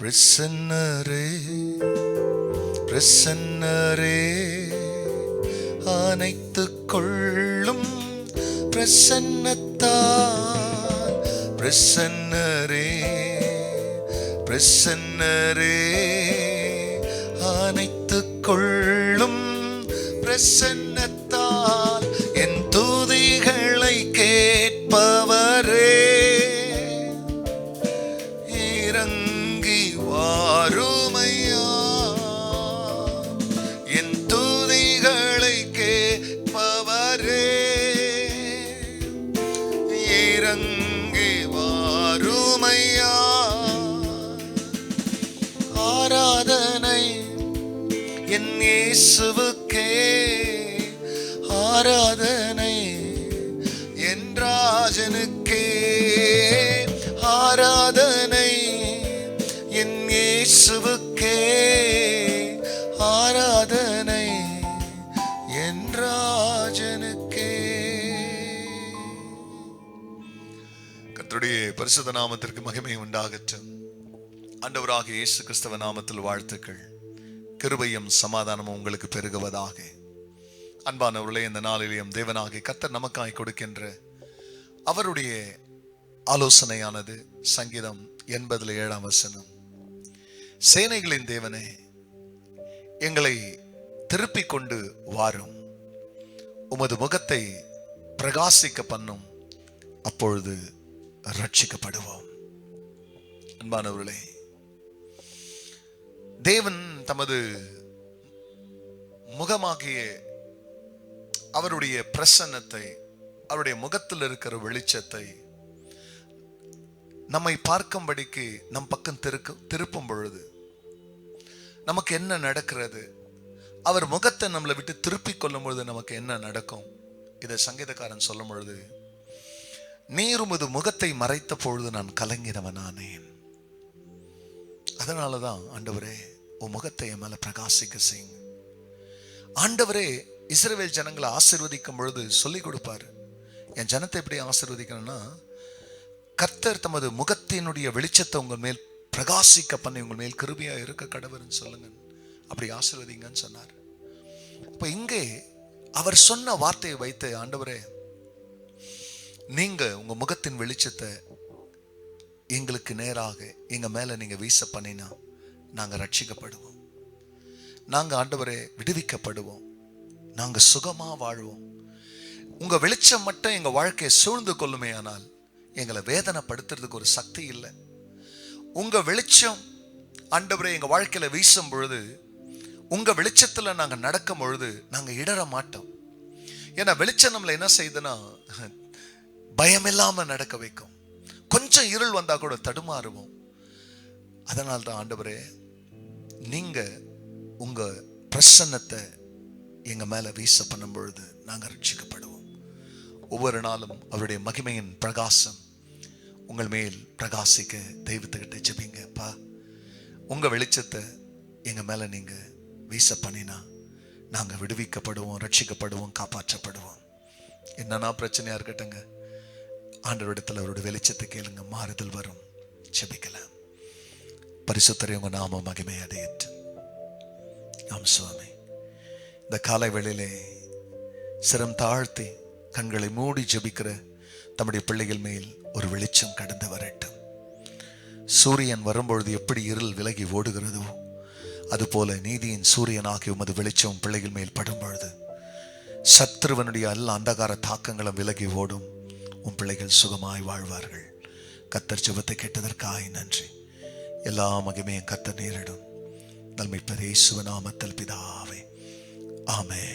பிரசன்னரே பிரசன்னரே அனைத்துக் கொள்ளும் பிரசன்னத்தால் பிரசன்னரே பிரசன்னரே அனைத்துக் கொள்ளும் பிரசன்னத்தால் என் துதிகளை கேட்பவரே இறங்கி வாருமையா என் துதிகளை கேட்பவரே இறங்கி வாருமையா ஆராதனை என் இயேசுவுக்கே ஆராதனை என் ராஜனுக்கே ஆராதனை என் இயேசுவுக்கே ஆராதனை என் ராஜனுக்கே. கர்த்தருடைய பரிசுத்த நாமத்திற்கு மகிமை உண்டாகட்டும். ஆண்டவராகிய இயேசு கிறிஸ்துவ நாமத்தில் வாழ்த்துக்கள். கிருபையும் சமாதானமும் உங்களுக்கு பெருகுவதாக. அன்பானவர்களே, இந்த நாளிலேயும் தேவனாகிய கர்த்தர் நமக்காய் கொடுக்கின்ற அவருடைய ஆலோசனையானது சங்கீதம் 87 சேனைகளின் தேவனே, எங்களை திருப்பிக் கொண்டு வாரும், உமது முகத்தை பிரகாசிக்க பண்ணும், அப்பொழுது ரட்சிக்கப்படுவோம். அன்பானவர்களே, தேவன் தமது முகமாகிய அவருடைய பிரசன்னத்தை, அவருடைய முகத்தில் இருக்கிற வெளிச்சத்தை நம்மை பார்க்கும்படிக்கு நம் பக்கம் திருப்பும் பொழுது நமக்கு என்ன நடக்கிறது, அவர் முகத்தை நம்மளை விட்டு திருப்பிக் கொள்ளும் பொழுது நமக்கு என்ன நடக்கும்? இதை சங்கீதக்காரன் சொல்லும் பொழுது, நீர் உமது முகத்தை மறைத்த பொழுது நான் கலங்கினவனானேன். அதனாலதான் ஆண்டவரே, உன் முகத்தை என் மேல பிரகாசிக்க செய்யுங்க. ஆண்டவரே இஸ்ரவேல் ஜனங்களை ஆசீர்வதிக்கும் பொழுது சொல்லிக் கொடுப்பாரு. என் ஜனத்தை எப்படி ஆசீர்வதிக்கணும்னா, கர்த்தர் தமது முகத்தினுடைய வெளிச்சத்தை உங்கள் மேல் பிரகாசிக்க பண்ணி உங்கள் மேல் கிருபையா இருக்க கடவுள்னு சொல்லுங்க, அப்படி ஆசீர்வதிங்கன்னு சொன்னார். இப்ப இங்கே அவர் சொன்ன வார்த்தையை வைத்து, ஆண்டவரே நீங்க உங்க முகத்தின் வெளிச்சத்தை எங்களுக்கு நேராக எங்க மேல நீங்க வீச பண்ணினா நாங்க ரட்சிக்கப்படுவோம், நாங்க ஆண்டவரே விடுவிக்கப்படுவோம், நாங்க சுகமா வாழ்வோம். உங்க வெளிச்சம் மட்டும் எங்க வாழ்க்கையை சூழ்ந்து கொள்ளுமே, ஆனால் எங்களை வேதனைப்படுத்துறதுக்கு ஒரு சக்தி இல்லை. உங்க வெளிச்சம் ஆண்டவரே எங்க வாழ்க்கையில வீசும் பொழுது, உங்க வெளிச்சத்துல நாங்க நடக்கும் பொழுது நாங்க இடற மாட்டோம். ஏன்னா வெளிச்சம் நம்மளை என்ன செய்யுதுன்னா, பயம் இல்லாம நடக்க வைக்கும். கொஞ்சம் இருள் வந்தா கூட தடுமாறுவோம். அதனால்தான் ஆண்டவரே, நீங்க உங்க பிரசன்னத்தை எங்க மேல வீச பண்ணும் பொழுது நாங்க ரட்சிக்கப்படுவோம். ஒவ்வொரு நாளும் அவருடைய மகிமையின் பிரகாசம் உங்கள் மேல் பிரகாசிக்க தெய்வத்துக்கிட்ட ஜெபிங்கப்பா. உங்க வெளிச்சத்தை எங்க மேல நீங்க வீச பண்ணினா நாங்க விடுவிக்கப்படுவோம், ரட்சிக்கப்படுவோம், காப்பாற்றப்படுவோம். என்னன்னா பிரச்சனையா இருக்கட்டுங்க, ஆண்டவரிடத்தில் அவருடைய வெளிச்சத்தை கேளுங்க, மாறுதல் வரும். ஜெபிக்கலாம். பரிசுத்தரே, உங்க நாம மகிமை அடையட்டும். ஆம் சுவாமி, இந்த காலை வேளையிலே சிரம் தாழ்த்தி கண்களை மூடி ஜெபிக்கிற தம்முடைய பிள்ளைகள் மேல் ஒரு வெளிச்சம் கடந்து வரட்டும். சூரியன் வரும்பொழுது எப்படி இருள் விலகி ஓடுகிறதோ, அதுபோல நீதியின் சூரியனாகி உமது வெளிச்சம் பிள்ளைகள் மேல் படும் பொழுது சத்ருவனுடைய எல்லா அந்தகார தாக்கங்களும் விலகி ஓடும். உன் பிள்ளைகள் சுகமாய் வாழ்வார்கள். கர்த்தர் ஜெபத்தை கேட்டதற்காய் நன்றி. எல்லா மகிமையும் கர்த்தர் நேரிடும். நன்மை பெரிய இயேசுவின் நாமத்தில் பிதாவே, ஆமென்.